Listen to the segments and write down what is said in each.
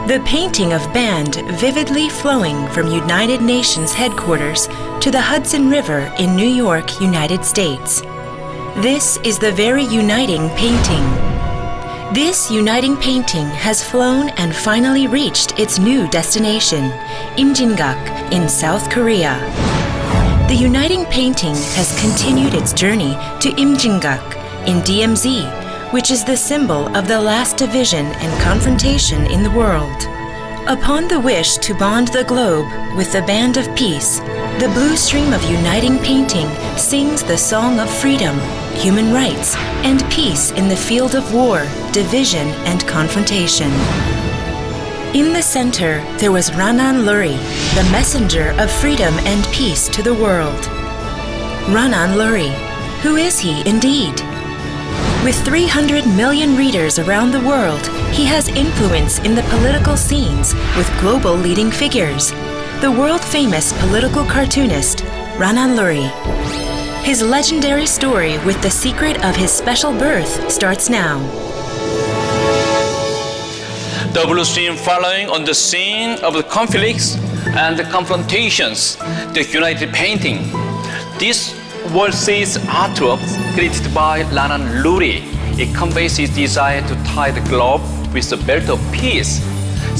The painting of band vividly flowing from United Nations headquarters to the Hudson River in New York, United States. This is the very uniting painting. This uniting painting has flown and finally reached its new destination, Imjingak in South Korea. The uniting painting has continued its journey to Imjingak in DMZ, which is the symbol of the last division and confrontation in the world. Upon the wish to bond the globe with the band of peace, the blue stream of uniting painting sings the song of freedom, human rights, and peace in the field of war, division, and confrontation. In the center, there was Ranan Lurie, the messenger of freedom and peace to the world. Ranan Lurie, who is he indeed? With 300 million readers around the world, he has influence in the political scenes with global leading figures. The world-famous political cartoonist, Ranan Lurie. His legendary story with the secret of his special birth starts now. The blue stream following on the scene of the conflicts and the confrontations, the united painting. This world-series artwork created by Ranan Lurie. It conveys his desire to tie the globe with the belt of peace.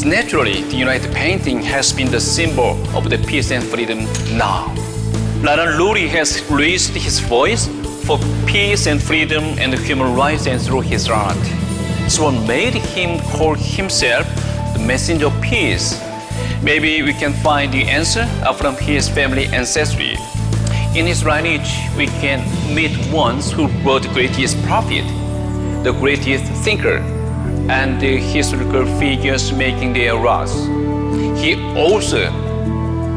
Naturally, the united painting has been the symbol of the peace and freedom now. Ranan Lurie has raised his voice for peace and freedom and human rights and through his art. It's what made him call himself the messenger of peace. Maybe we can find the answer from his family ancestry. In his lineage, we can meet ones who brought the greatest prophet, the greatest thinker, and the historical figures making their rise. He also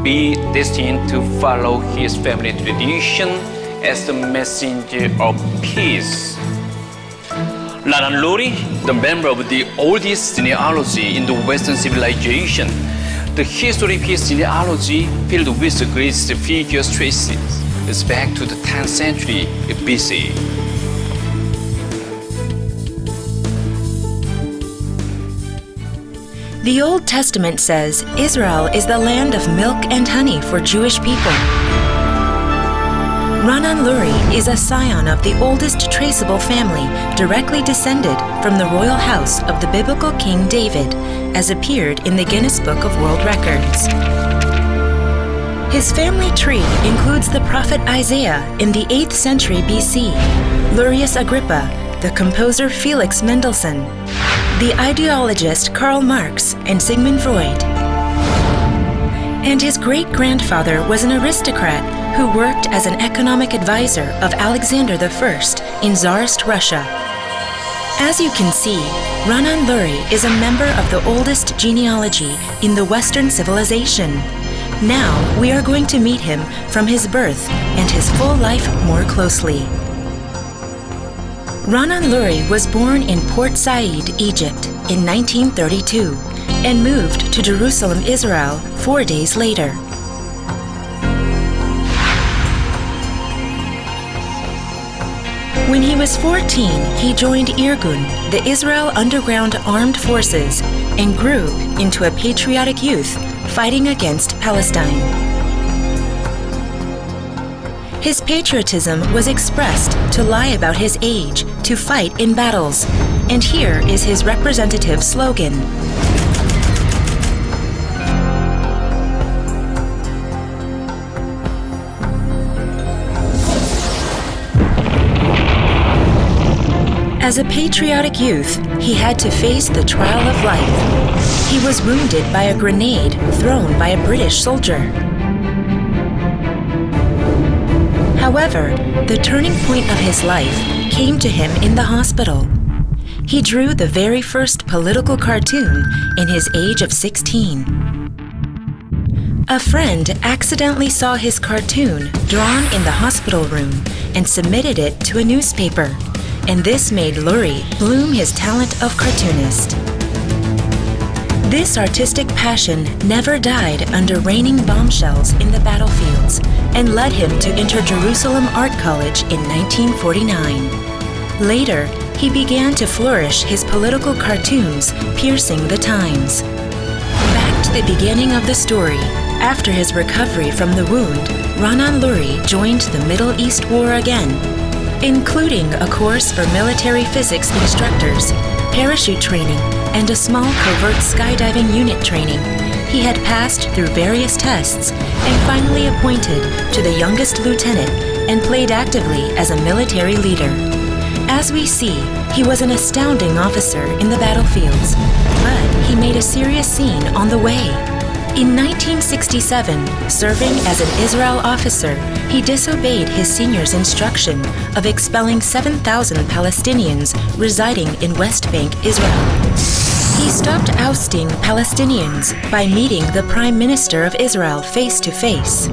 be destined to follow his family tradition as the messenger of peace. Ranan Lurie, the member of the oldest genealogy in the Western civilization, the history of his genealogy filled with the greatest figures traces is back to the 10th century BC. The Old Testament says Israel is the land of milk and honey for Jewish people. Ranan Lurie is a scion of the oldest traceable family directly descended from the royal house of the biblical King David, as appeared in the Guinness Book of World Records. His family tree includes the prophet Isaiah in the 8th century BC, Lurius Agrippa, the composer Felix Mendelssohn, the ideologist Karl Marx, and Sigmund Freud. And his great-grandfather was an aristocrat who worked as an economic advisor of Alexander I in Tsarist Russia. As you can see, Ranan Lurie is a member of the oldest genealogy in the Western civilization. Now we are going to meet him from his birth and his full life more closely. Ranan Lurie was born in Port Said, Egypt in 1932 and moved to Jerusalem, Israel 4 days later. When he was 14, he joined Irgun, the Israel Underground Armed Forces, and grew into a patriotic youth fighting against Palestine. His patriotism was expressed to lie about his age, to fight in battles, and here is his representative slogan. As a patriotic youth, he had to face the trial of life. He was wounded by a grenade thrown by a British soldier. However, the turning point of his life came to him in the hospital. He drew the very first political cartoon in his age of 16. A friend accidentally saw his cartoon drawn in the hospital room and submitted it to a newspaper, and this made Lurie bloom his talent of cartoonist. This artistic passion never died under raining bombshells in the battlefields and led him to enter Jerusalem Art College in 1949. Later, he began to flourish his political cartoons, piercing the times. marked the beginning of the story. After his recovery from the wound, Ranan Lurie joined the Middle East War again, including a course for military physics instructors, parachute training, and a small covert skydiving unit training. He had passed through various tests and finally appointed to the youngest lieutenant and played actively as a military leader. As we see, he was an astounding officer in the battlefields, but he made a serious scene on the way. In 1967, serving as an Israel officer, he disobeyed his senior's instruction of expelling 7,000 Palestinians residing in West Bank, Israel. He stopped ousting Palestinians by meeting the Prime Minister of Israel face to face.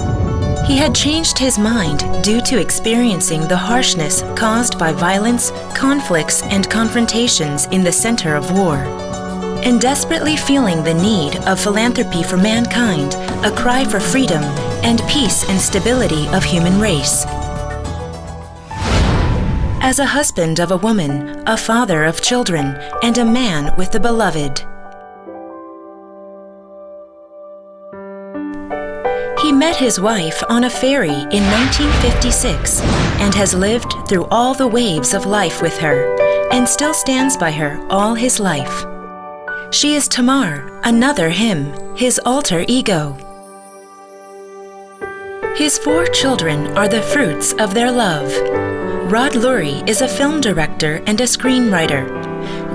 He had changed his mind due to experiencing the harshness caused by violence, conflicts, and confrontations in the center of war, and desperately feeling the need of philanthropy for mankind, a cry for freedom and peace and stability of human race. As a husband of a woman, a father of children, and a man with the beloved, he met his wife on a ferry in 1956 and has lived through all the waves of life with her and still stands by her all his life. She is Tamar, another him, his alter ego. His 4 children are the fruits of their love. Rod Lurie is a film director and a screenwriter.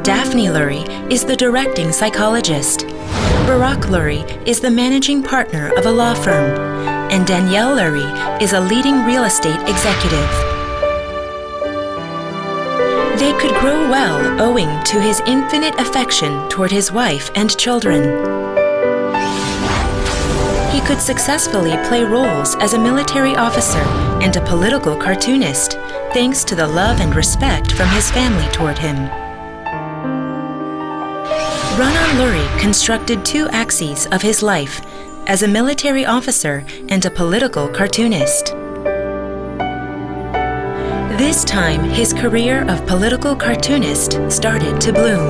Daphne Lurie is the directing psychologist. Barak Lurie is the managing partner of a law firm. And Danielle Lurie is a leading real estate executive. They could grow well owing to his infinite affection toward his wife and children. He could successfully play roles as a military officer and a political cartoonist, thanks to the love and respect from his family toward him. Ranan Lurie constructed 2 axes of his life, as a military officer and a political cartoonist. This time, his career of political cartoonist started to bloom.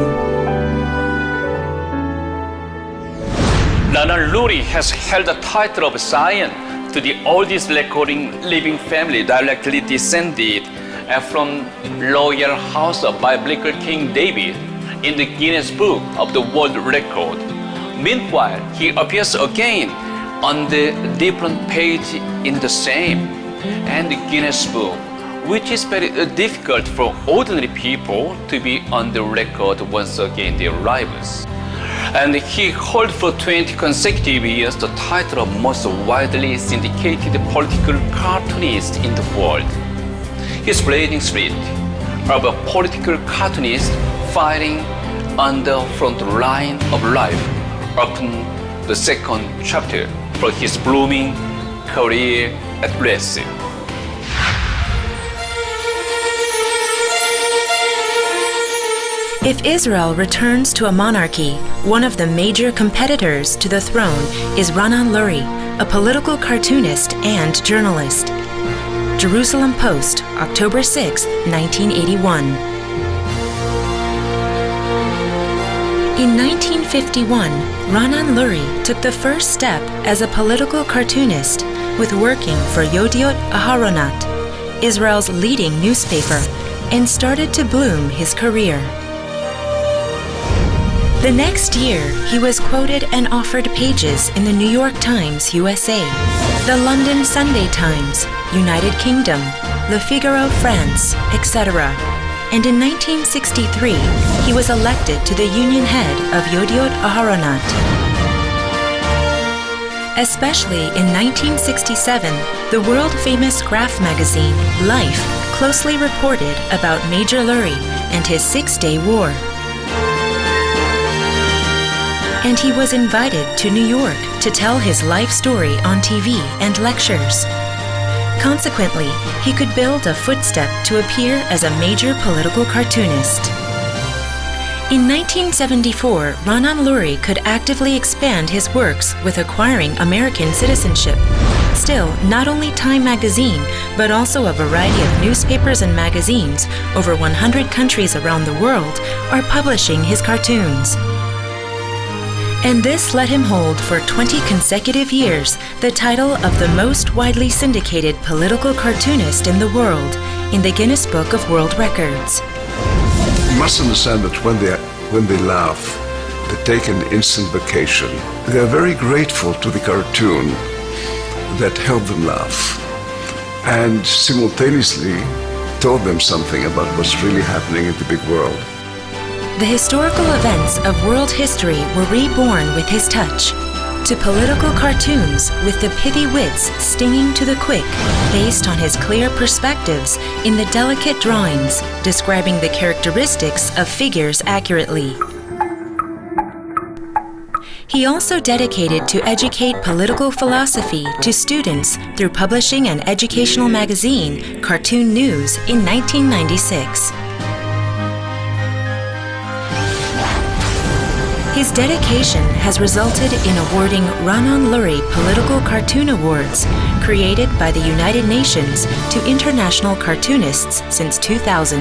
Ranan Lurie has held the title of Scion to the oldest recording living family directly descended from royal house of biblical King David in the Guinness Book of the World Record. Meanwhile, he appears again on the different page in the same and the Guinness Book, which is very difficult for ordinary people to be on the record once again their rivals. And he held for 20 consecutive years the title of most widely syndicated political cartoonist in the world. His blazing street of a political cartoonist fighting on the front line of life opened the second chapter for his blooming career at rest. If Israel returns to a monarchy, one of the major competitors to the throne is Ranan Lurie, a political cartoonist and journalist. Jerusalem Post, October 6, 1981. In 1951, Ranan Lurie took the first step as a political cartoonist with working for Yediot Aharonot, Israel's leading newspaper, and started to bloom his career. The next year, he was quoted and offered pages in the New York Times, USA, the London Sunday Times, United Kingdom, Le Figaro, France, etc. And in 1963, he was elected to the union head of Yediot Aharonot. Especially in 1967, the world-famous graph magazine, Life, closely reported about Major Lurie and his 6-day war. And he was invited to New York to tell his life story on TV and lectures. Consequently, he could build a footstep to appear as a major political cartoonist. In 1974, Ranan Lurie could actively expand his works with acquiring American citizenship. Still, not only Time magazine, but also a variety of newspapers and magazines over 100 countries around the world are publishing his cartoons. And this let him hold for 20 consecutive years the title of the most widely syndicated political cartoonist in the world in the Guinness Book of World Records. You must understand that when they laugh, they take an instant vacation. They are very grateful to the cartoon that helped them laugh and simultaneously told them something about what's really happening in the big world. The historical events of world history were reborn with his touch, to political cartoons with the pithy wits stinging to the quick, based on his clear perspectives in the delicate drawings describing the characteristics of figures accurately. He also dedicated to educate political philosophy to students through publishing an educational magazine, Cartoon News, in 1996. His dedication has resulted in awarding Ranan Lurie Political Cartoon Awards, created by the United Nations to international cartoonists since 2000.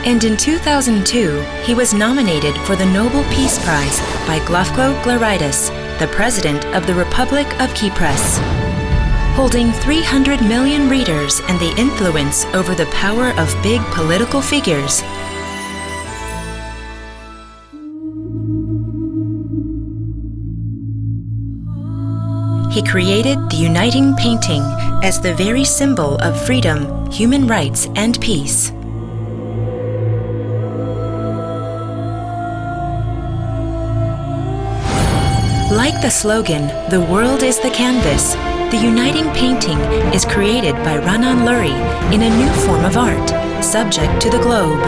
And in 2002, he was nominated for the Nobel Peace Prize by Glafko Glaritis, the President of the Republic of Kypros. Holding 300 million readers and the influence over the power of big political figures, he created the uniting painting as the very symbol of freedom, human rights, and peace. Like the slogan, "The world is the canvas," the uniting painting is created by Ranan Lurie in a new form of art, subject to the globe.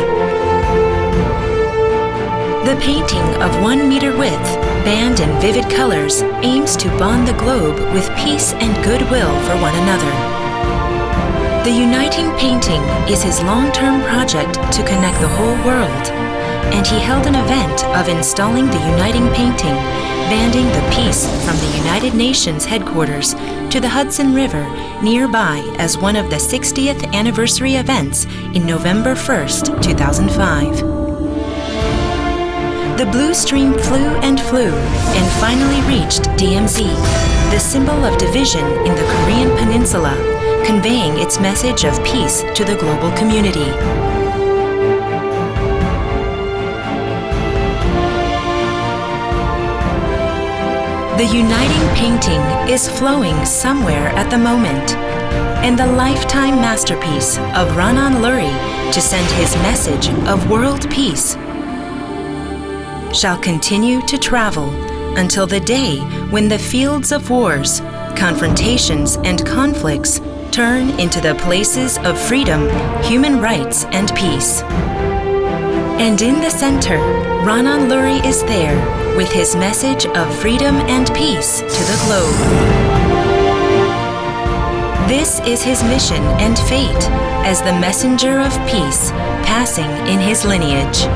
The painting of 1 meter width, band in vivid colors, aims to bond the globe with peace and goodwill for one another. The uniting painting is his long-term project to connect the whole world, and he held an event of installing the uniting painting, banding the peace from the United Nations headquarters to the Hudson River nearby as one of the 60th anniversary events in November 1st, 2005. The blue stream flew and finally reached DMZ, the symbol of division in the Korean peninsula, conveying its message of peace to the global community. The uniting painting is flowing somewhere at the moment, and the lifetime masterpiece of Ranan Lurie to send his message of world peace shall continue to travel until the day when the fields of wars, confrontations, and conflicts turn into the places of freedom, human rights, and peace. And in the center, Ranan Lurie is there with his message of freedom and peace to the globe. This is his mission and fate as the messenger of peace, passing in his lineage.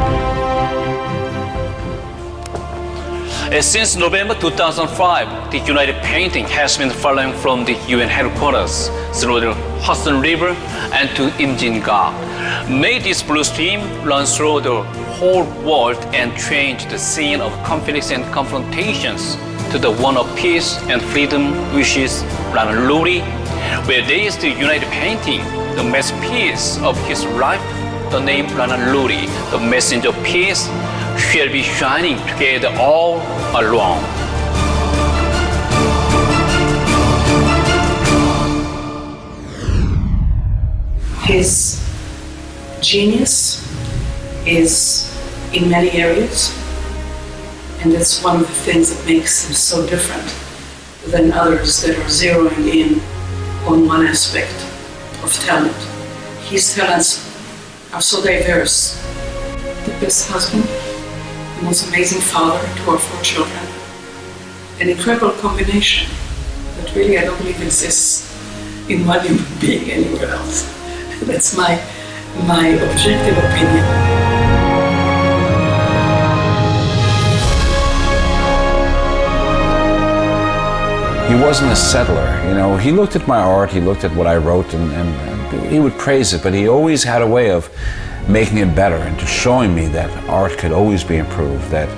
Since November 2005, the United Painting has been following from the UN headquarters through the Hudson River and to Imjinga. Made this blue stream run through the whole world and change the scene of conflicts and confrontations to the one of peace and freedom, which is Ranan Lurie. Where there is the United Painting, the masterpiece of his life, the name Ranan Lurie, the messenger of peace, shall be shining together all along. His genius is in many areas, and that's one of the things that makes him so different than others that are zeroing in on one aspect of talent. His talents are so diverse. The best husband, the most amazing father to our 4 children, an incredible combination that really I don't believe exists in one human being anywhere else. That's my objective opinion. He wasn't a settler, you know. He looked at my art, he looked at what I wrote, and he would praise it, but he always had a way of making it better and to showing me that art could always be improved, that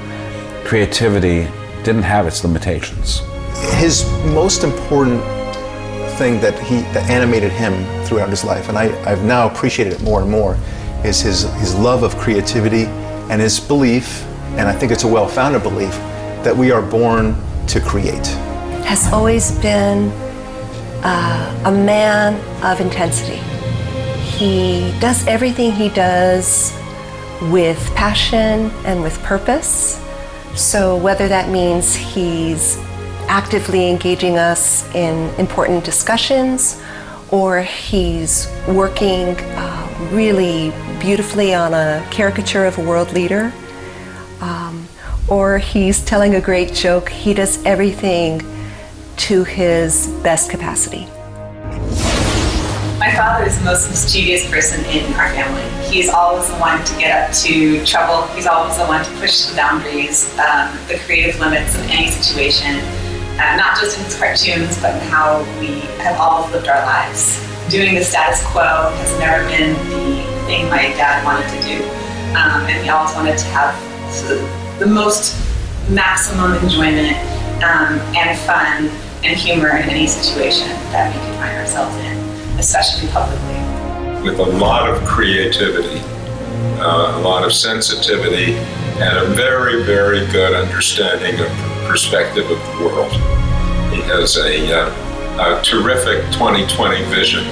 creativity didn't have its limitations. His most important thing that animated him throughout his life, and I've now appreciated it more and more, is his love of creativity and his belief, and I think it's a well-founded belief, that we are born to create. Has always been a man of intensity. He does everything he does with passion and with purpose. So whether that means he's actively engaging us in important discussions, or he's working really beautifully on a caricature of a world leader, or he's telling a great joke, he does everything to his best capacity. My father is the most mischievous person in our family. He's always the one to get up to trouble. He's always the one to push the boundaries, the creative limits of any situation, not just in his cartoons, but in how we have always lived our lives. Doing the status quo has never been the thing my dad wanted to do. And we always wanted to have the most maximum enjoyment and fun and humor in any situation that we could find ourselves in, especially publicly. With a lot of creativity, a lot of sensitivity, and a very, very good understanding of perspective of the world. He has a terrific 2020 vision,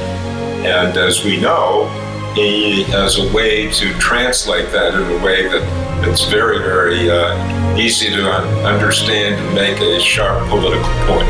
and as we know, he has a way to translate that in a way that's very, very easy to understand and make a sharp political point.